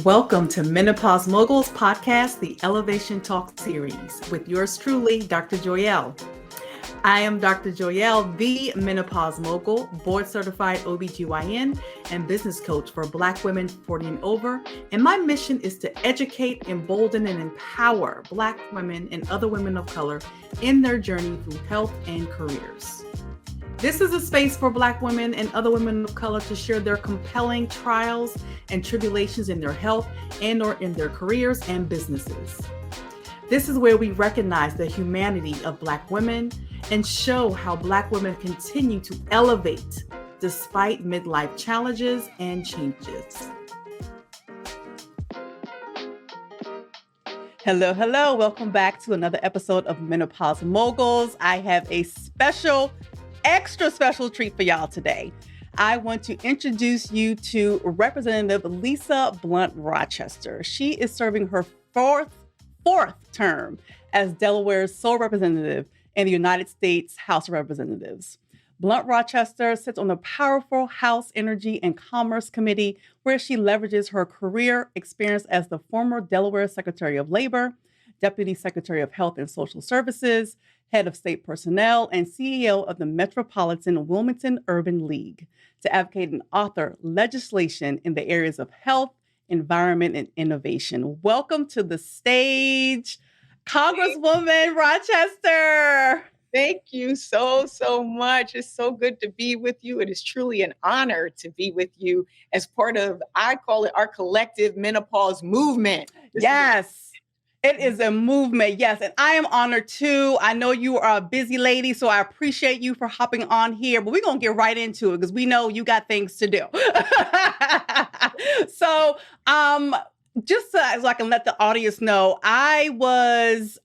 Welcome to Menopause Moguls podcast, the Elevation Talk series, with yours truly, Dr. Joyelle. I am Dr. Joyelle, the Menopause Mogul, board certified OBGYN and business coach for Black women 40 and over. And my mission is to educate, embolden, and empower Black women and other women of color in their journey through health and careers. This is a space for Black women and other women of color to share their compelling trials and tribulations in their health and or in their careers and businesses. This is where we recognize the humanity of Black women and show how Black women continue to elevate despite midlife challenges and changes. Hello. Welcome back to another episode of Menopause Moguls. I have a extra special treat for y'all today. I want to introduce you to Representative Lisa Blunt Rochester. She is serving her fourth term as Delaware's sole representative in the United States House of Representatives. Blunt Rochester sits on the powerful House Energy and Commerce Committee, where she leverages her career experience as the former Delaware Secretary of Labor, Deputy Secretary of Health and Social Services, Head of State Personnel, and CEO of the Metropolitan Wilmington Urban League, to advocate and author legislation in the areas of health, environment, and innovation. Welcome to the stage, Congresswoman Rochester. Thank you so much. It's so good to be with you. It is truly an honor to be with you as part of, I call it, our collective menopause movement. Yes. It is a movement, yes, and I am honored too. I know you are a busy lady, so I appreciate you for hopping on here, but we're going to get right into it because we know you got things to do. So, just so I can let the audience know, I was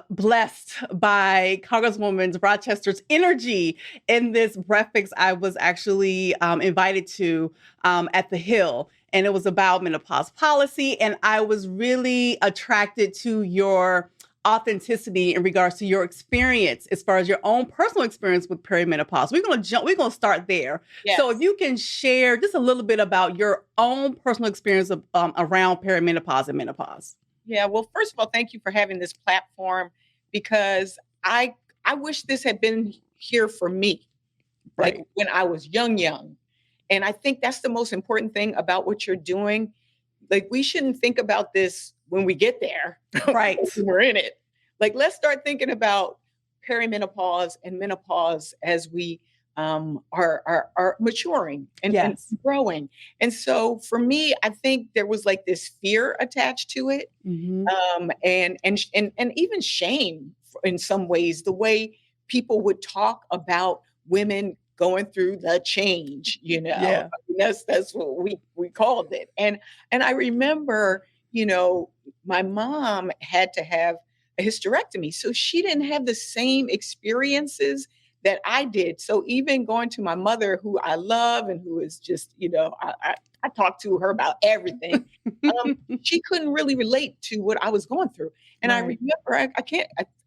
blessed by Congresswoman Rochester's energy in this breakfast I was actually invited to at the Hill. And it was about menopause policy. And I was really attracted to your authenticity in regards to your experience as far as your own personal experience with perimenopause. We're going to start there. Yes. So if you can share just a little bit about your own personal experience of, around perimenopause and menopause. Yeah, well, first of all, thank you for having this platform, because I wish this had been here for me, right, like when I was young. And I think that's the most important thing about what you're doing. Like, we shouldn't think about this when we get there, right? When we're in it. Like, let's start thinking about perimenopause and menopause as we are maturing and growing. And so for me, I think there was like this fear attached to it, and even shame in some ways, the way people would talk about women going through the change, you know. Yeah. I mean, that's what we called it. And I remember, you know, my mom had to have a hysterectomy, so she didn't have the same experiences that I did. So even going to my mother, who I love and who is just, you know, I talk to her about everything. She couldn't really relate to what I was going through. And right. I remember, I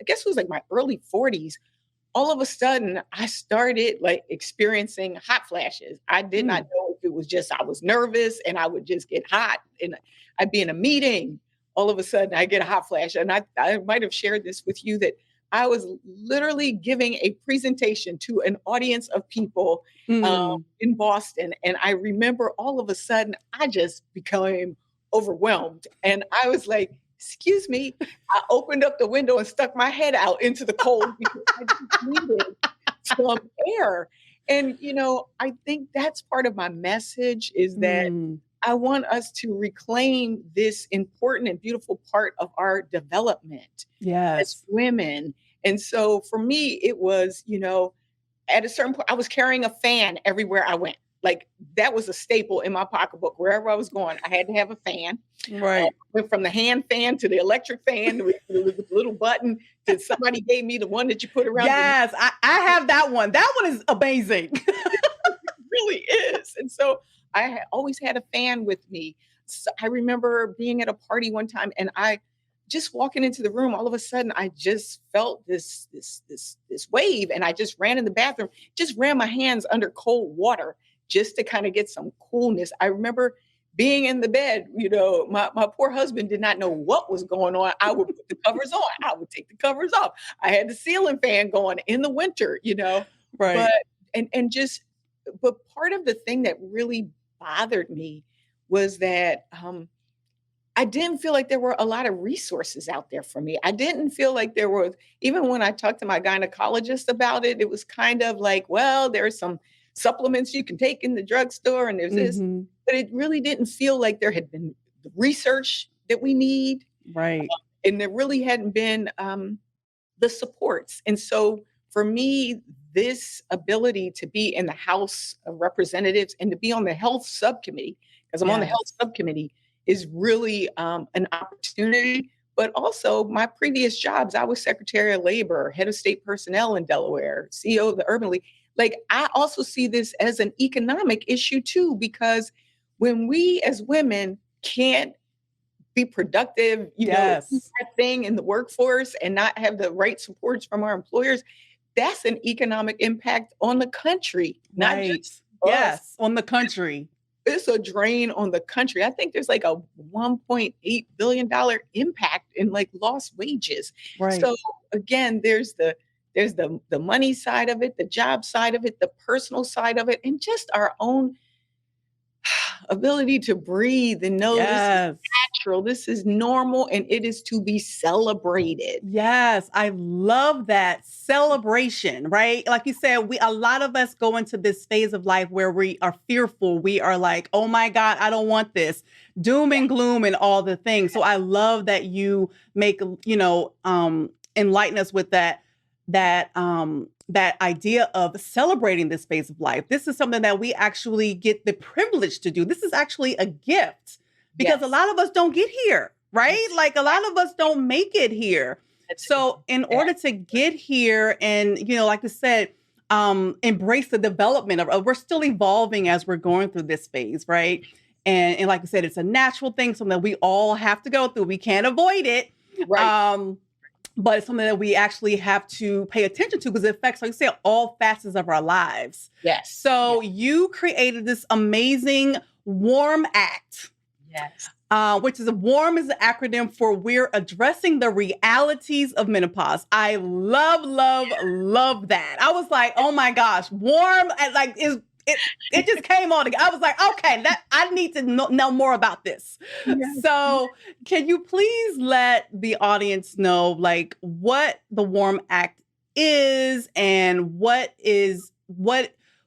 guess it was like my early 40s. All of a sudden, I started like experiencing hot flashes. I did not know if it was just I was nervous and I would just get hot, and I'd be in a meeting. All of a sudden, I get a hot flash. And I might have shared this with you, that I was literally giving a presentation to an audience of people in Boston. And I remember all of a sudden, I just became overwhelmed. And I was like, excuse me, I opened up the window and stuck my head out into the cold because I just needed some air. And, you know, I think that's part of my message, is that I want us to reclaim this important and beautiful part of our development as women. And so for me, it was, you know, at a certain point, I was carrying a fan everywhere I went. Like, that was a staple in my pocketbook. Wherever I was going, I had to have a fan. Right. Went from the hand fan to the electric fan with the little button, to somebody gave me the one that you put around. Yes, I have that one. That one is amazing. It really is. And so I always had a fan with me. So I remember being at a party one time, and I just walking into the room, all of a sudden, I just felt this wave, and I just ran in the bathroom, just ran my hands under cold water just to kind of get some coolness. I remember being in the bed, my poor husband did not know what was going on. I would put the covers on. I would take the covers off. I had the ceiling fan going in the winter, Right. but, but part of the thing that really bothered me was that, I didn't feel like there were a lot of resources out there for me. I didn't feel like there was, even when I talked to my gynecologist about it, it was kind of like, well, there are some supplements you can take in the drugstore and there's this, Hmm. but it really didn't feel like there had been the research that we need. Right. And there really hadn't been the supports. And so for me, this ability to be in the House of Representatives and to be on the health subcommittee, because I'm on the Yes. health subcommittee, is really an opportunity. But also, my previous jobs, I was Secretary of Labor, head of state personnel in Delaware, CEO of the Urban League. Like, I also see this as an economic issue too, because when we as women can't be productive, do Yes. our thing in the workforce and not have the right supports from our employers, that's an economic impact on the country, not Right. just us. Yes. On the country. It's a drain on the country. I think there's like a $1.8 billion impact in like lost wages. Right. So again, there's the money side of it, the job side of it, the personal side of it, and just our own ability to breathe and know this is Yes. natural, this is normal, and it is to be celebrated. Yes, I love that celebration, right? Like you said, a lot of us go into this phase of life where we are fearful. We are like, "Oh my God, I don't want this." Doom and gloom and all the things. So I love that you make, enlighten us with that idea of celebrating this phase of life. This is something that we actually get the privilege to do. This is actually a gift because a Yes. lot of us don't get here, right? That's Like a lot of us don't make it here. that's So in order to get here and, like I said, embrace the development of, we're still evolving as we're going through this phase, right? And like I said, it's a natural thing, something that we all have to go through. We can't avoid it. right. But it's something that we actually have to pay attention to because it affects, like you said, all facets of our lives. Yes. So you created this amazing WARM Act, Yes. which is WARM is an acronym for We're Addressing the Realities of Menopause. I love, love, love that. I was like, oh my gosh, WARM, it just came on together. I was like, okay, that I need to know more about this. Yes. So can you please let the audience know like what the WARM Act is and what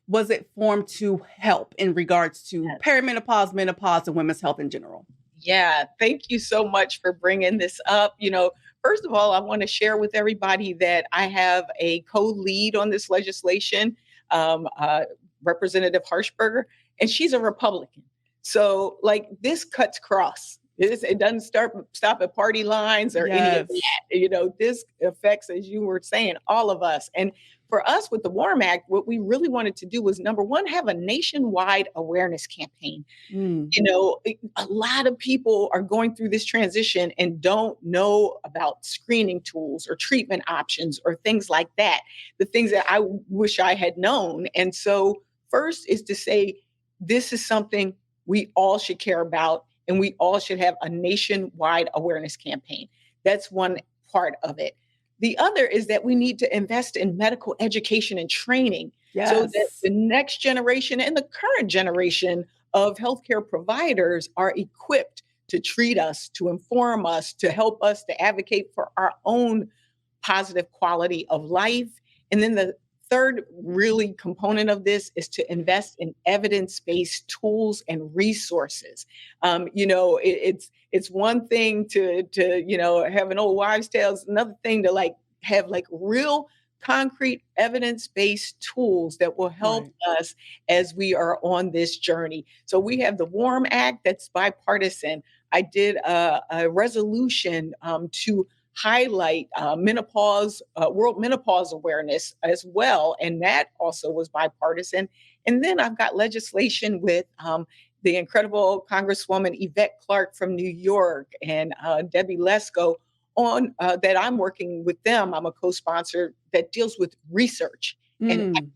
was it formed to help in regards to perimenopause, menopause, and women's health in general? Yeah, thank you so much for bringing this up. First of all, I want to share with everybody that I have a co-lead on this legislation, Representative Harshbarger, and she's a Republican. So, like, this cuts cross. It doesn't stop at party lines or any of that. This affects, as you were saying, all of us. And for us with the WARM Act, what we really wanted to do was, number one, have a nationwide awareness campaign. A lot of people are going through this transition and don't know about screening tools or treatment options or things like that, the things that I wish I had known. And so first is to say, this is something we all should care about, and we all should have a nationwide awareness campaign. That's one part of it. The other is that we need to invest in medical education and training so that the next generation and the current generation of healthcare providers are equipped to treat us, to inform us, to help us, to advocate for our own positive quality of life. And then the third really component of this is to invest in evidence-based tools and resources. It's one thing to have an old wives' tale. It's another thing to have real concrete evidence-based tools that will help us as we are on this journey. So we have the WARM Act that's bipartisan. I did a resolution to highlight menopause, World Menopause Awareness as well, and that also was bipartisan. And then I've got legislation with the incredible Congresswoman Yvette Clarke from New York and Debbie Lesko on that I'm working with them. I'm a co-sponsor that deals with research. And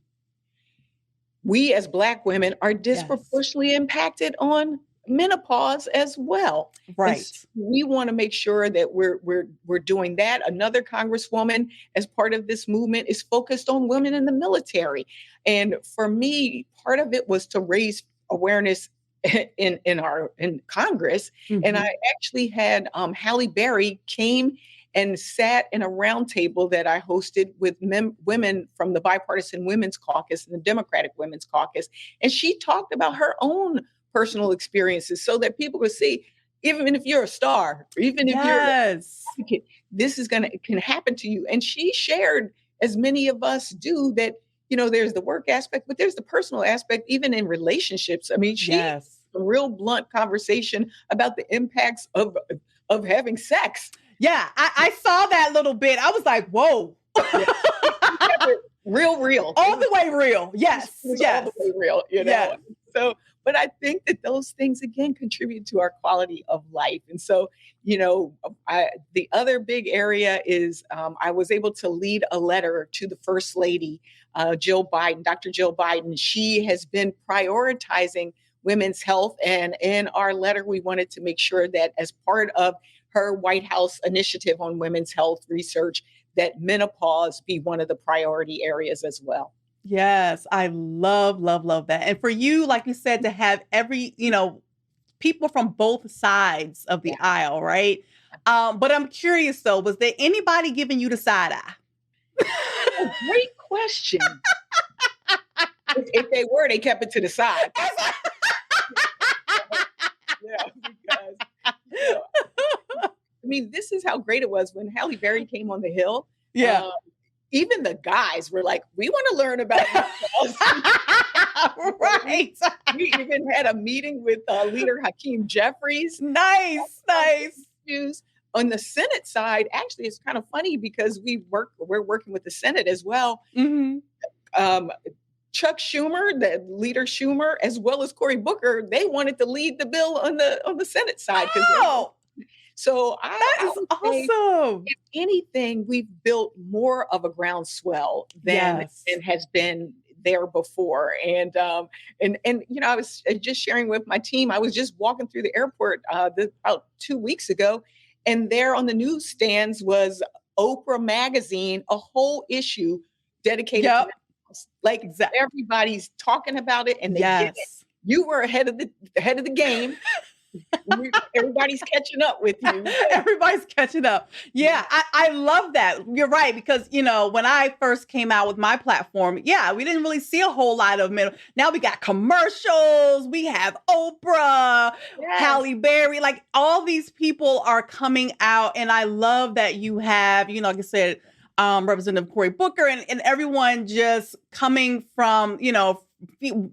we as Black women are disproportionately impacted on menopause as well. And Right. we want to make sure that we're doing that. Another congresswoman, as part of this movement, is focused on women in the military. And for me, part of it was to raise awareness in Congress. And I Mm-hmm. actually had Halle Berry came and sat in a roundtable that I hosted with women from the Bipartisan Women's Caucus and the Democratic Women's Caucus. And she talked about her own personal experiences so that people could see, even if you're a star, or even if you're an Yes. advocate, this is can happen to you. And she shared, as many of us do, that there's the work aspect, but there's the personal aspect, even in relationships. I mean, she Yes. a real blunt conversation about the impacts of having sex. Yeah, I saw that little bit. I was like, whoa. Yeah. Real. All the way real. Yes. It was Yes. all the way real, Yes. So, but I think that those things again contribute to our quality of life. And so, the other big area is I was able to lead a letter to the First Lady, Jill Biden, Dr. Jill Biden. She has been prioritizing women's health. And in our letter, we wanted to make sure that as part of her White House initiative on women's health research, that menopause be one of the priority areas as well. Yes. I love, love, love that. And for you, like you said, to have people from both sides of the Yeah. aisle, right? But I'm curious though, was there anybody giving you the side eye? Oh, great question. If they were, they kept it to the side. Yeah, because I mean, this is how great it was when Halle Berry came on the Hill. Yeah. Even the guys were like, "We want to learn about menopause." Right. We even had a meeting with Leader Hakeem Jeffries. Nice. On the Senate side, actually, it's kind of funny because we're working with the Senate as well. Mm-hmm. Chuck Schumer, the leader Schumer, as well as Cory Booker, they wanted to lead the bill on the Senate side. Oh, So that is awesome. If anything, we've built more of a groundswell than has been there before. And I was just sharing with my team. I was just walking through the airport about 2 weeks ago, and there on the newsstands was Oprah magazine, a whole issue dedicated to menopause. Like everybody's talking about it, and they get it. You were ahead of the game. Everybody's catching up with you. Everybody's catching up. Yeah, I love that. You're right, because when I first came out with my platform, we didn't really see a whole lot of men. Now we got commercials, we have Oprah, Halle Berry, like all these people are coming out, and I love that you have, like I said, Representative Cory Booker and everyone just coming from,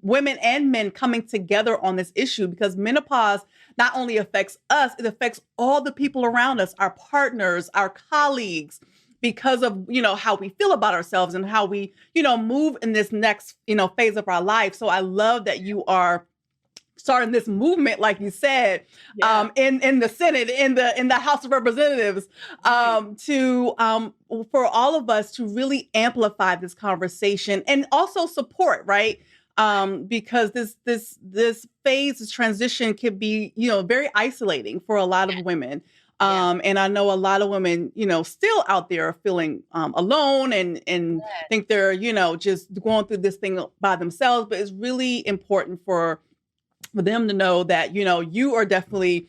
women and men coming together on this issue, because menopause not only affects us, it affects all the people around us, our partners, our colleagues, because of, how we feel about ourselves and how we, move in this next, phase of our life. So I love that you are starting this movement, like you said, in the Senate, in the House of Representatives, for all of us to really amplify this conversation and also support, right? Because this phase, this transition could be, very isolating for a lot of women. And I know a lot of women, still out there are feeling alone and think they're, just going through this thing by themselves. But it's really important for them to know that, you are definitely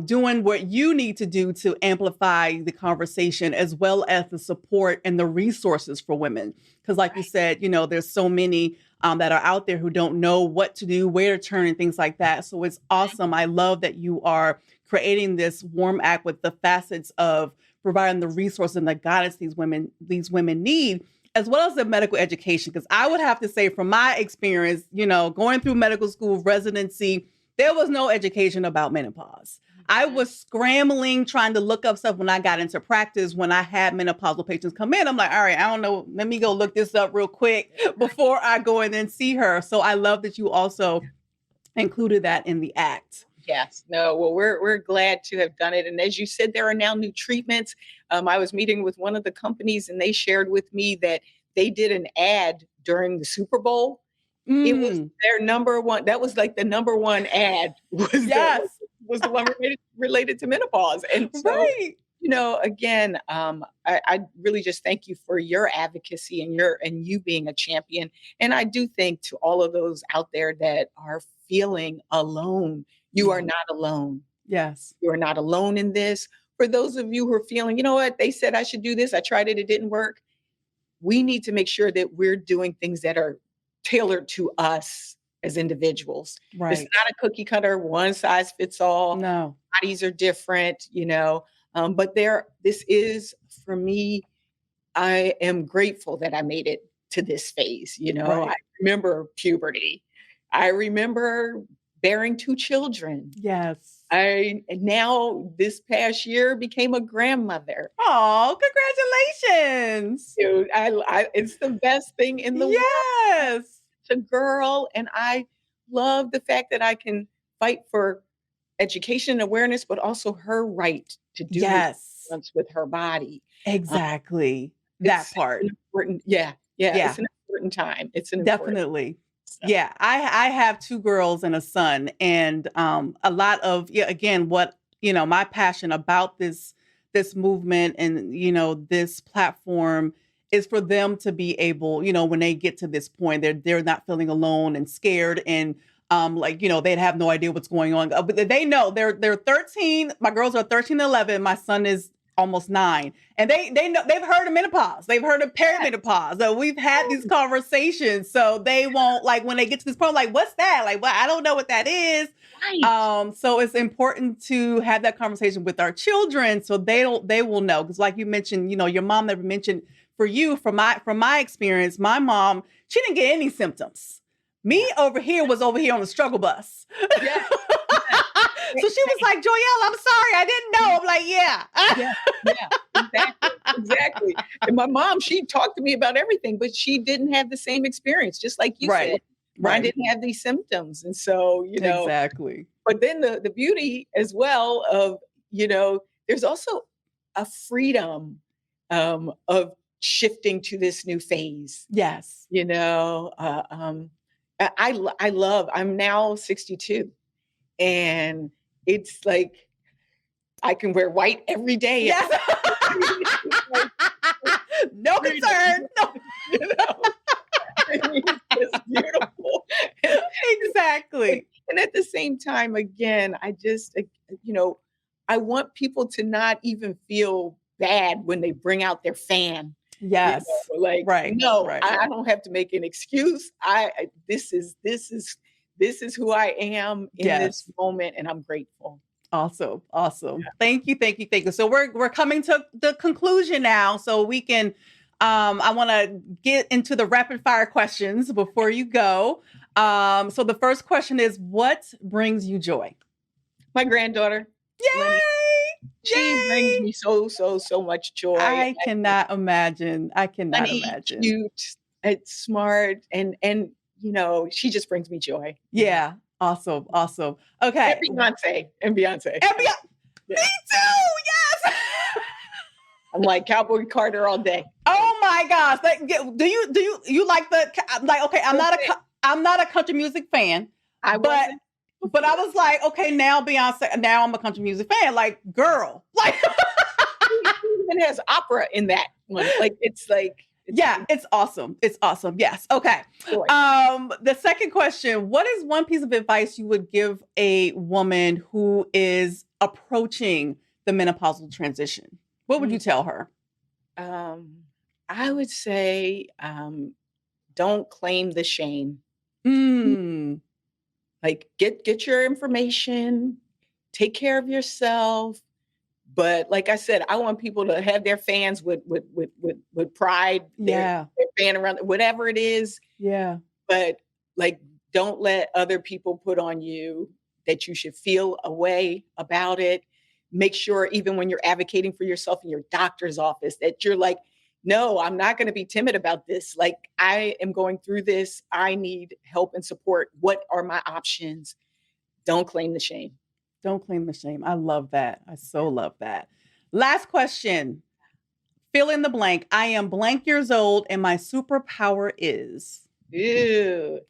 doing what you need to do to amplify the conversation, as well as the support and the resources for women. Because like you said, there's so many that are out there who don't know what to do, where to turn, and things like that. So it's awesome. I love that you are creating this warm act with the facets of providing the resources and the guidance these women need, as well as the medical education. Because I would have to say, from my experience, going through medical school, residency, there was no education about menopause. I was scrambling, trying to look up stuff when I got into practice. When I had menopausal patients come in, I'm like, all right, I don't know. Let me go look this up real quick before I go in and see her. So I love that you also included that in the act. Yes. No, well, we're glad to have done it. And as you said, there are now new treatments. I was meeting with one of the companies, and they shared with me that they did an ad during the Super Bowl. It was Mm. their number one. That was like the number one ad Yes. was the one related to menopause. And so, Right. again, I really just thank you for your advocacy and you being a champion. And I do think to all of those out there that are feeling alone, you are Yeah. not alone. Yes. You are not alone in this. For those of you who are feeling, you know what, they said I should do this. I tried it. It didn't work. We need to make sure that we're doing things that are tailored to us as individuals. It's Right. not a cookie cutter, one size fits all. No. Bodies are different, but this is for me. I am grateful that I made it to this phase. I Right. remember puberty. I remember bearing two children. Yes. I now this past year became a grandmother. Oh, congratulations. Dude, it's the best thing in the world. Yes. It's a girl, and I love the fact that I can fight for education and awareness, but also her right to do what she Yes. wants with her body. Um, Exactly. That it's part. an important, yeah, Yeah. it's an important time. It's an important. Definitely. So, Yeah, I have 2 girls and a son, and, a lot of again, my passion about this movement and, this platform is for them to be able, when they get to this point, they're not feeling alone and scared and, they'd have no idea what's going on. But they know they're 13. My girls are 13 and 11. My son is almost 9. And they know they've heard of menopause. They've heard of perimenopause. So we've had these conversations. So they won't when they get to this point, like, what's that? Like, well, I don't know what that is. right. So it's important to have that conversation with our children so they will know. Because like you mentioned, your mom never mentioned for you, from my experience, my mom, she didn't get any symptoms. Me over here was over here on the struggle bus. Yeah. So she was like, Joelle, I'm sorry, I didn't know. I'm like, Yeah, exactly. And my mom, she talked to me about everything, but she didn't have the same experience, just like you Right. said. Mine didn't have these symptoms. And so, Exactly. but then the beauty as well of, there's also a freedom of shifting to this new phase. Yes. I love, I'm now 62, and it's like I can wear white every day. Yes. No concern. No. It's beautiful. Exactly. And at the same time, again, I just, I want people to not even feel bad when they bring out their fan. Yes. Right. No, Right. I don't have to make an excuse. This is who I am in this moment, and I'm grateful. Awesome. Awesome. Yeah. Thank you. Thank you. Thank you. So we're coming to the conclusion now. So we can, I want to get into the rapid fire questions before you go. So the first question is, what brings you joy? My granddaughter. Yay! Lenny. She brings me so much joy. I cannot imagine. I cannot Funny, imagine. cute, it's smart, and she just brings me joy. Yeah. Awesome. Awesome. Okay. And Beyonce. Yeah. Me too. Yes. I'm like Cowboy Carter all day. Oh my gosh. Do you like okay, I'm not a country music fan. But I was like, okay, now Beyonce, now I'm a country music fan. Like, girl. Like she even has opera in that one. It's awesome. It's awesome. Yes. Okay. Joy. The second question, what is one piece of advice you would give a woman who is approaching the menopausal transition? What would you tell her? I would say, don't claim the shame. Like get your information, take care of yourself. But like I said, I want people to have their fans with pride. Yeah. Their fan around whatever it is. Yeah. But don't let other people put on you that you should feel a way about it. Make sure even when you're advocating for yourself in your doctor's office that you're like, no, I'm not going to be timid about this. Like, I am going through this. I need help and support. What are my options? Don't claim the shame. Don't claim the shame. I love that. I so love that. Last question. Fill in the blank. I am blank years old and my superpower is. Ew.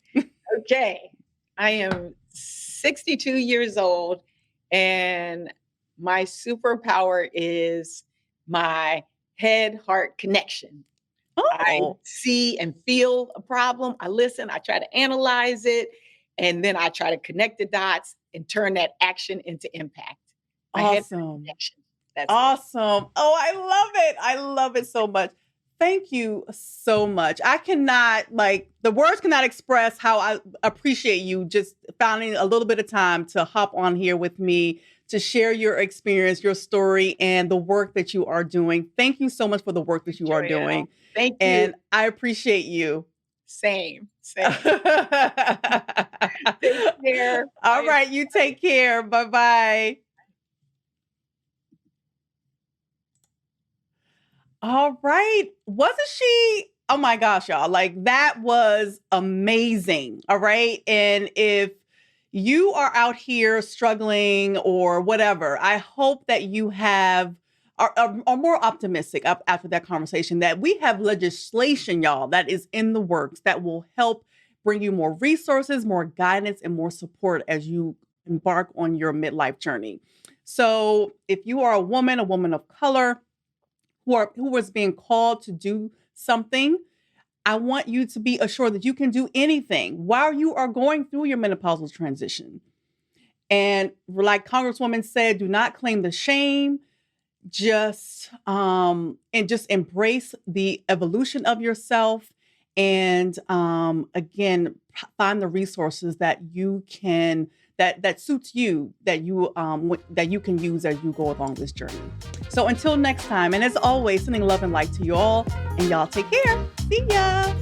Okay. I am 62 years old, and my superpower is my head heart connection. I Oh, see and feel a problem. I listen, I try to analyze it, and then I try to connect the dots and turn that action into impact. My head awesome. connection. That's it. Awesome. Oh, I love it. I love it so much. Thank you so much. I cannot, like, the words cannot express how I appreciate you just finding a little bit of time to hop on here with me to share your experience, your story, and the work that you are doing. Thank you so much for the work that you are Joelle. doing. Thank you. And I appreciate you. Same. All Same. Take care. Bye. right. You take care. Bye bye. All right. Wasn't she? Oh my gosh, y'all. Like that was amazing. All right. And if you are out here struggling or whatever, I hope that you are more optimistic up after that conversation that we have legislation, y'all, that is in the works that will help bring you more resources, more guidance, and more support as you embark on your midlife journey. So if you are a woman of color, who was being called to do something, I want you to be assured that you can do anything while you are going through your menopausal transition. And like Congresswoman said, do not claim the shame. Just embrace the evolution of yourself, and again, find the resources that you can that suits you, that you can use as you go along this journey. So until next time, and as always, sending love and light to you all, and y'all take care. See ya.